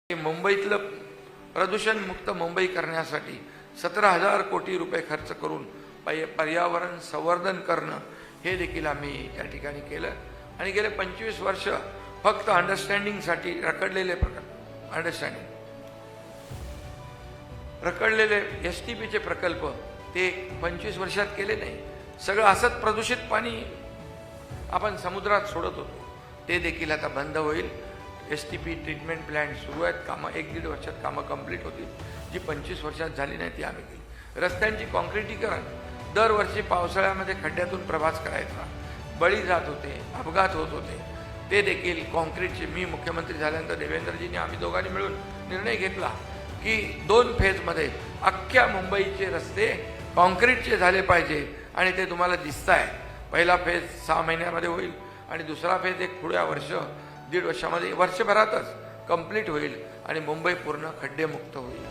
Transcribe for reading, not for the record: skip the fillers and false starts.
मुंबईतलं प्रदूषण मुक्त मुंबई करण्यासाठी 17,000 कोटी रुपये खर्च करून पर्यावरण संवर्धन करणं हे देखील आम्ही या ठिकाणी केलं आणि गेले 25 वर्ष फक्त अंडरस्टँडिंगसाठी रखडलेले STPचे प्रकल्प ते 25 वर्षात केले नाही. सगळं असंच प्रदूषित पाणी आपण समुद्रात सोडत होतो, ते देखील आता बंद होईल. STP ट्रीटमेंट प्लॅन्ट सुरू आहेत, कामं 1-1.5 वर्षात कामं कंप्लीट होतील. जी 25 वर्षात झाली नाही ती आम्ही केली. रस्त्यांची काँक्रिटीकरण, दरवर्षी पावसाळ्यामध्ये खड्ड्यातून प्रवास करायचा, बळी जात होते, अपघात होत होते, ते देखील काँक्रीटचे मी मुख्यमंत्री झाल्यानंतर देवेंद्रजींनी आम्ही दोघांनी मिळून निर्णय घेतला की 2 फेजमध्ये अख्ख्या मुंबईचे रस्ते काँक्रीटचे झाले पाहिजे आणि ते तुम्हाला दिसत आहे. पहिला फेज 6 महिन्यामध्ये होईल आणि दुसरा फेज एक पुढ्या 1.5 वर्षामध्ये वर्षभरातच कंप्लीट होईल आणि मुंबई पूर्ण खड्डेमुक्त होईल.